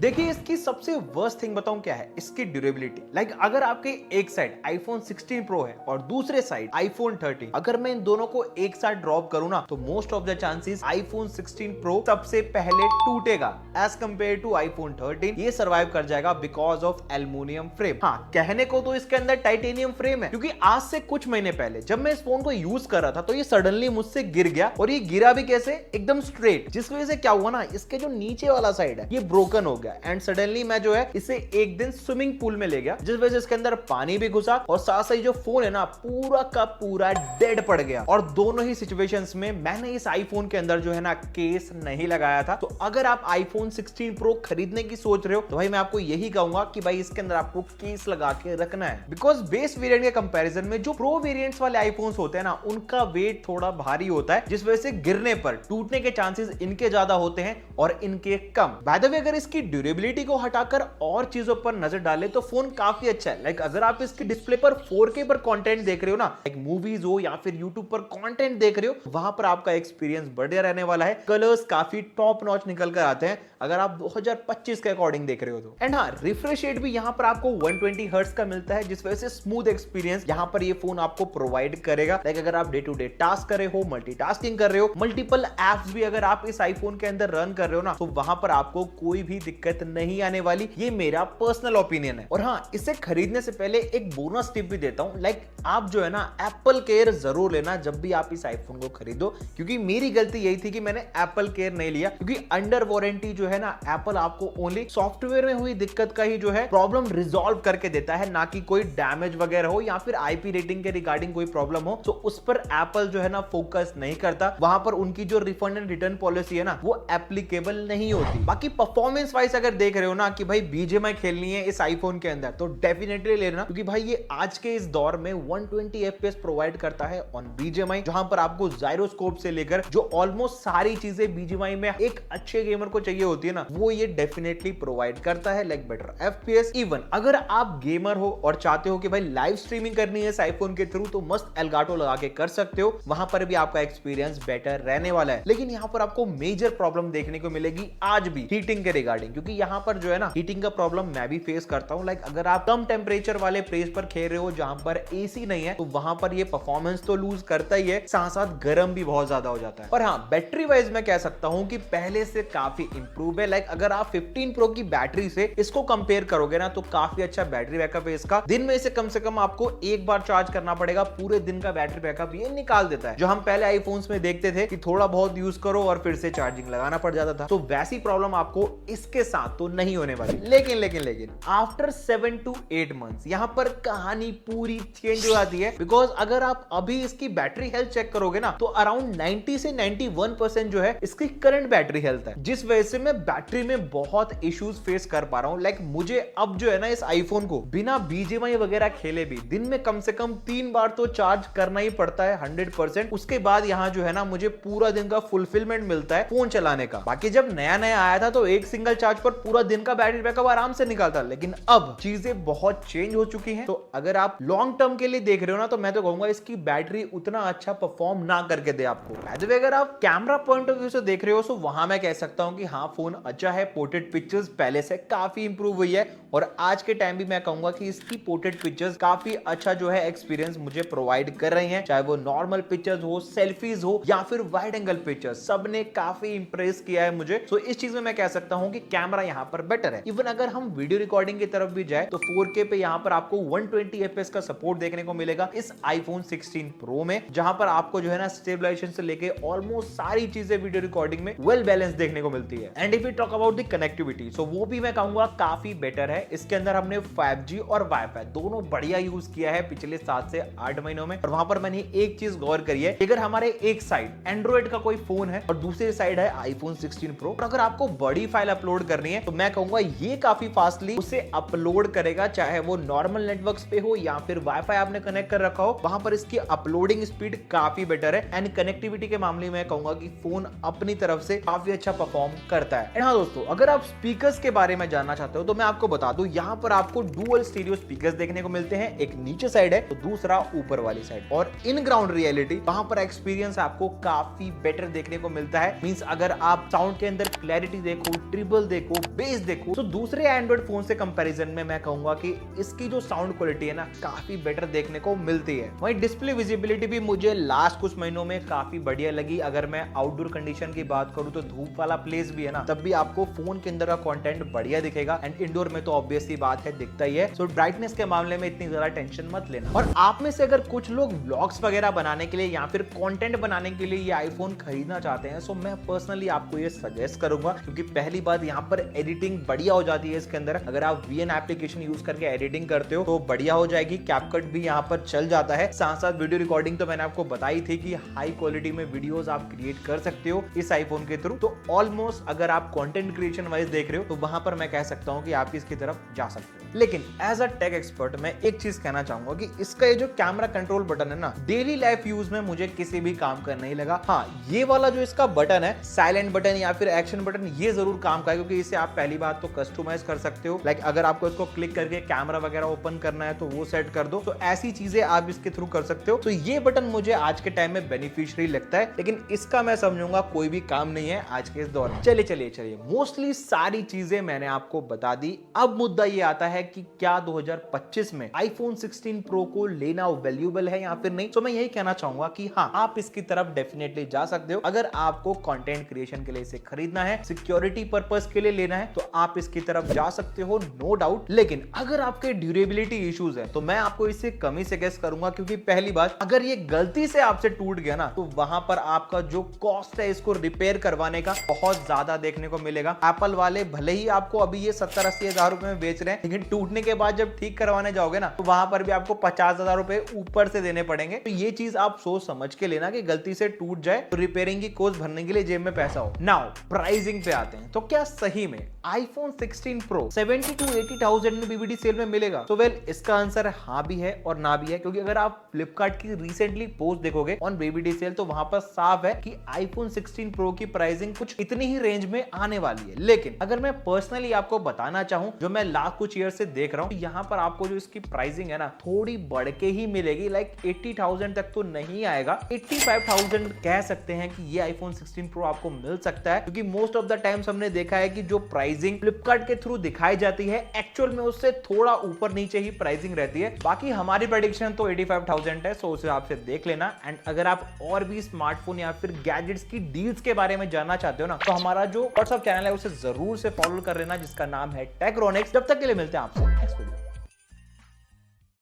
देखिए इसकी सबसे वर्स्ट थिंग बताऊं क्या है, इसकी ड्यूरेबिलिटी। अगर आपके एक साइड आईफोन 16 प्रो है और दूसरे साइड आईफोन 13, अगर मैं इन दोनों को एक साथ ड्रॉप करूं ना तो most of the chances iPhone 16 pro सबसे पहले टूटेगा एज कंपेयर टू आईफोन 13। ये सर्वाइव कर जाएगा बिकॉज ऑफ एल्युमिनियम फ्रेम। हाँ, कहने को तो इसके अंदर टाइटेनियम फ्रेम है, क्योंकि आज से कुछ महीने पहले जब मैं इस फोन को यूज कर रहा था तो ये सडनली मुझसे गिर गया, और ये गिरा भी कैसे, एकदम स्ट्रेट, जिस वजह से क्या हुआ ना, इसके जो नीचे वाला साइड है ये ब्रोकन हो गया। एंड सडनली मैं जो है इसे एक दिन स्विमिंग पूल में ले गया, जिस वजह से इसके अंदर पानी भी घुसा और साथ साथ जो फोन है ना पूरा का पूरा डेड पड़ गया। और दोनों ही सिचुएशंस में मैंने इस आईफोन के अंदर जो है ना केस नहीं लगाया था। तो अगर आप आईफोन 16 प्रो खरीदने की सोच रहे हो तो भाई मैं आपको यही कहूंगा कि भाई इसके अंदर आपको केस लगा के रखना है, बिकॉज बेस वेरिएंट के कंपैरिजन में जो प्रो वेरिएंट्स वाले आईफोन्स होते हैं ना उनका वेट थोड़ा भारी होता है, जिस वजह से गिरने पर टूटने के चांसेस इनके ज्यादा होते हैं और इनके कम। बाय द वे, अगर इसकी ड्यूरेबिलिटी को हटाकर और चीजों पर नजर डाले तो फोन काफी अच्छा है। अगर आप इसकी डिस्प्ले पर 4K पर कंटेंट देख रहे हो ना, मूवीज हो या फिर यूट्यूब पर कंटेंट देख रहे हो, वहां पर आपका एक्सपीरियंस बढ़िया रहने वाला है। कलर्स काफी टॉप नॉच निकल कर आते हैं अगर आप 2025 के अकॉर्डिंग देख रहे हो तो। एंड हाँ, रिफ्रेश रेट भी यहाँ पर आपको 120 हर्ट्ज का मिलता है, जिस वजह से स्मूथ एक्सपीरियंस यहाँ पर ये फोन आपको प्रोवाइड करेगा। अगर आप डे टू डे टास्क कर रहे हो, मल्टीटास्किंग कर रहे हो, मल्टीपल एप्स भी अगर आप इस आईफोन के अंदर रन कर रहे हो ना, तो वहां पर आपको कोई भी दिक्कत नहीं आने वाली। ये मेरा पर्सनल ओपिनियन है। और हाँ, इसे खरीदने से पहले एक बोनस टिप भी देता हूं, आप जो है ना एप्पल केयर जरूर लेना जब भी आप इस आईफोन को खरीदो, क्योंकि मेरी गलती यही थी कि मैंने एप्पल केयर नहीं लिया, क्योंकि अंडर वारंटी जो है ना एप्पल आपको ओनली सॉफ्टवेयर में हुई दिक्कत का ही जो है प्रॉब्लम रिजॉल्व करके देता है, ना कि कोई डैमेज वगैरह हो या फिर आईपी रेटिंग के रिगार्डिंग कोई प्रॉब्लम हो तो उस पर एप्पल जो है ना फोकस नहीं करता। वहां पर उनकी जो रिफंड एंड रिटर्न पॉलिसी है ना वो एप्लीकेबल नहीं होती। बाकी परफॉर्मेंस वाइज अगर देख रहे हो ना कि भाई बीजीएमआई खेलनी है इस आईफोन के अंदर तो डेफिनेटली लेना, क्योंकि भाई ये आज के इस दौर में 120 FPS प्रोवाइड करता है ऑन बीजीएमआई, जहां पर आपको जायरोस्कोप से लेकर जो ऑलमोस्ट सारी चीजें बीजीएमआई में एक अच्छे गेमर को चाहिए होती है ना, वो ये डेफिनेटली प्रोवाइड करता है। Better FPS। इवन अगर आप गेमर हो और चाहते हो कि भाई लाइव स्ट्रीमिंग करनी है इस आईफोन के थ्रू तो मस्त एलगाटो लगा के कर सकते हो, वहां पर भी आपका एक्सपीरियंस बेटर रहने वाला है। लेकिन यहां पर आपको मेजर प्रॉब्लम देखने को मिलेगी आज भी हीटिंग के रिगार्डिंग, क्योंकि यहां पर जो है ना हीटिंग का प्रॉब्लम मैं भी फेस करता हूं। अगर आप कम टेम्परेचर वाले प्लेस पर खेल रहे हो जहां पर एसी नहीं है तो वहां पर ये परफॉर्मेंस तो लूज करता ही है, साथ साथ गर्म भी बहुत ज्यादा हो जाता है। पर हाँ, बैटरी वाइज मैं कह सकता हूं कि पहले से काफी इंप्रूव है। अगर आप 15 प्रो की बैटरी से इसको कंपेयर करोगे ना तो काफी अच्छा बैटरी बैकअप है इसका। दिन में इसे कम से कम आपको एक बार चार्ज करना पड़ेगा, पूरे दिन का बैटरी बैकअप ये निकाल देता है। जो हम पहले आईफोन्स में देखते थे कि थोड़ा बहुत यूज करो और फिर से चार्जिंग लगाना पड़ जाता था, तो वैसी प्रॉब्लम आपको इसके साथ तो नहीं होने वाली। लेकिन आफ्टर 7 to 8 मंथ्स यहां पर कहानी पूरी चेंज हो जाती है, बिकॉज अगर आप अभी इसकी बैटरी हेल्थ चेक करोगे ना तो अराउंड 90 से 91% जो है इसकी करंट बैटरी हेल्थ है, जिस वजह से मैं बैटरी में बहुत इश्यूज फेस कर पा रहा हूं। मुझे अब जो है ना इस आईफोन को बिना बीजीएमआई वगैरह खेले भी दिन में कम से कम 3 बार तो चार्ज करना ही पड़ता है 100%। उसके बाद यहाँ जो है ना मुझे पूरा दिन का फुलफिलमेंट मिलता है फोन चलाने का। बाकी जब नया आया था तो एक सिंगल चार्ज पर पूरा दिन का बैटरी बैकअप आराम से निकालता, लेकिन अब चीजें बहुत चेंज हो चुकी हैं। तो अगर आप लॉन्ग टर्म के लिए देख रहे हो ना तो मैं तो कहूंगा इसकी बैटरी उतना अच्छा परफॉर्म ना करके दे आपको। अगर आप कैमरा पॉइंट ऑफ व्यू से देख रहे हो तो वहां मैं कह सकता हूं कि हाँ, फोन अच्छा है। पोर्ट्रेट पिक्चर्स पहले से काफी इंप्रूव हुई है और आज के टाइम भी मैं कहूंगा कि इसकी पोर्ट्रेट पिक्चर्स काफी अच्छा जो है एक्सपीरियंस मुझे प्रोवाइड कर रही हैं, चाहे वो नॉर्मल पिक्चर्स हो, सेल्फीज हो या फिर वाइड एंगल पिक्चर्स, सबने काफी इंप्रेस किया है मुझे। तो इस चीज में मैं कह सकता हूं कि कैमरा यहां पर बेटर है। इवन अगर हम वीडियो रिकॉर्डिंग की तरफ भी जाए तो 4K पे यहां पर आपको 120 FPS का सपोर्ट देखने को मिलेगा इस आईफोन 16 प्रो में, जहां पर आपको जो है ना स्टेबलाइजेशन से लेके ऑलमोस्ट सारी चीजें वीडियो रिकॉर्डिंग में वेल बैलेंस देखने को मिलती है। And if we talk about the connectivity, so वो भी मैं कहूंगा काफी बेटर है। इसके अंदर हमने 5G और वाईफाई दोनों बढ़िया यूज किया है पिछले 7 से 8 महीनों में। और वहां पर मैंने एक चीज गौर करी है, अगर हमारे एक साइड एंड्रॉइड का कोई फोन है और दूसरी साइड है आईफोन 16 प्रो, और अगर आपको बड़ी फाइल अपलोड करनी है तो मैं कहूंगा ये काफी फास्टली उसे अपलोड करेगा, चाहे वो नॉर्मल नेटवर्क्स पे हो या फिर वाईफाई आपने कनेक्ट कर रखा हो, वहां पर इसकी अपलोडिंग स्पीड काफी बेटर है। एंड कनेक्टिविटी के मामले में कहूंगा कि फोन अपनी तरफ से काफी अच्छा परफॉर्म करता है। एंड हाँ दोस्तों, अगर आप स्पीकर्स के बारे में जानना चाहते हो तो मैं आपको बता दूं, यहां पर आपको डुअल स्टीरियो स्पीकर्स देखने को मिलते हैं, एक नीचे साइड है तो दूसरा ऊपर वाली साइड। और इन ग्राउंड रियलिटी वहां पर एक्सपीरियंस आपको काफी बेटर देखने को मिलता है। मींस अगर आप साउंड के अंदर क्लैरिटी देखो, ट्रिबल देखो देखो, बेस देखो, तो दूसरे एंड्रॉइड फोन से कंपैरिजन में मैं कहूंगा कि इसकी जो साउंड क्वालिटी है ना काफी बेटर देखने को मिलती है। वहीं डिस्प्ले विजिबिलिटी भी मुझे लास्ट कुछ महीनों में काफी बढ़िया लगी। अगर मैं आउटडोर कंडीशन की बात करूं तो धूप वाला प्लेस भी है ना, तब भी आपको फोन के अंदर का कंटेंट बढ़िया दिखेगा। एंड इंडोर में तो ऑब्वियस सी बात है दिखता ही है। सो ब्राइटनेस के मामले में इतनी ज्यादा टेंशन मत लेना। और आप में से अगर कुछ लोग व्लॉग्स वगैरह बनाने के लिए या फिर कंटेंट बनाने के लिए ये आईफोन खरीदना चाहते हैं, सो मैं पर्सनली आपको ये सजेस्ट करूंगा, क्योंकि पहली बात यहाँ पर एडिटिंग बढ़िया हो जाती है इसके अंदर। अगर आप वीएन एप्लीकेशन यूज करके एडिटिंग करते हो तो बढ़िया हो जाएगी। कैपकट भी यहाँ पर चल जाता है। साथ साथ वीडियो रिकॉर्डिंग तो मैंने आपको बताई थी कि हाई क्वालिटी में वीडियोस आप क्रिएट कर सकते हो इस आईफोन के थ्रू। तो ऑलमोस्ट अगर आप कंटेंट क्रिएशन वाइज देख रहे हो तो वहां पर मैं कह सकता हूं कि आप इसकी तरफ जा सकते हो। लेकिन एज अ टेक एक्सपर्ट मैं एक चीज कहना चाहूंगा कि इसका ये जो कैमरा कंट्रोल बटन है ना, डेली लाइफ यूज में मुझे किसी भी काम का नहीं लगा। हाँ, ये वाला जो इसका बटन है, साइलेंट बटन या फिर एक्शन बटन, ये जरूर काम का है, क्योंकि इसे आप पहली बात तो कस्टमाइज कर सकते हो। लाइक अगर आपको इसको क्लिक करके कैमरा वगैरह ओपन करना है तो वो सेट कर दो। तो ऐसी चीजें आप इसके थ्रू कर सकते हो। तो ये बटन मुझे आज के टाइम में बेनिफिशियरी लगता है, लेकिन इसका मैं समझूंगा कोई भी काम नहीं है आज के इस दौर में। चलिए मोस्टली सारी चीजें मैंने आपको बता दी। अब मुद्दा ये आता है कि क्या 2025 में आईफोन 16 प्रो को लेना वैल्यूएबल है या फिर नहीं। तो मैं यही कहना चाहूंगा कि हाँ, आप इसकी तरफ डेफिनेटली जा सकते हो। अगर आपको कंटेंट क्रिएशन के लिए इसे खरीदना है, सिक्योरिटी पर्पस के लिए लेना है, तो आप इसकी तरफ जा सकते हो, नो डाउट। लेकिन अगर आपके ड्यूरेबिलिटी इश्यूज है तो मैं आपको इसे कम ही सजेस्ट करूंगा, क्योंकि पहली बात, अगर ये गलती से आपसे टूट गया ना तो वहां पर आपका जो कॉस्ट है इसको रिपेयर करवाने का बहुत ज्यादा देखने को मिलेगा। एप्पल वाले भले ही आपको अभी ये 70-80 हजार रुपए में बेच रहे हैं, लेकिन टूटने के बाद जब ठीक करवाने जाओगे ना तो वहां पर भी आपको 50,000 रुपए ऊपर से देने पड़ेंगे। तो ये चीज आप सोच समझ के लेना कि गलती से टूट जाए तो रिपेयरिंग की कॉस्ट भरने के लिए जेब में पैसा हो। नाउ प्राइसिंग पे आते हैं। तो क्या सही में आईफोन 16 प्रो 70 to 80,000 में बीबीडी सेल में मिलेगा? तो वेल, इसका आंसर हाँ भी है और ना भी है, क्योंकि अगर आप फ्लिपकार्ट की रिसेंटली पोस्ट देखोगे ऑन बीबीडी सेल तो वहां पर साफ है कि आईफोन 16 प्रो की प्राइसिंग कुछ इतनी ही रेंज में आने वाली है। लेकिन अगर मैं पर्सनली आपको बताना चाहूं, जो मैं लास्ट कुछ ईयर से देख रहा हूं, यहाँ पर आपको जो इसकी प्राइसिंग है ना थोड़ी बढ़ के ही मिलेगी। लाइक 80,000 तक तो नहीं आएगा, 85,000 कह सकते हैं कि ये आईफोन 16 प्रो आपको मिल सकता है। क्योंकि मोस्ट ऑफ द टाइम्स हमने देखा है कि जो प्राइसिंग फ्लिपकार्ट के थ्रू दिखाई जाती है, एक्चुअल में उससे थोड़ा ऊपर नीचे ही प्राइसिंग रहती है। बाकी हमारी प्रेडिक्शन तो 85,000 है, सो उस हिसाब से देख लेना। एंड अगर आप और भी स्मार्टफोन या फिर गैजेट्स की डील्स के बारे में जानना चाहते हो ना, तो हमारा जो व्हाट्सएप चैनल है उसे जरूर से फॉलो कर लेना, जिसका नाम है टेक्रोनिक्स। जब तक के लिए मिलते हैं आपसे नेक्स्ट वीडियो।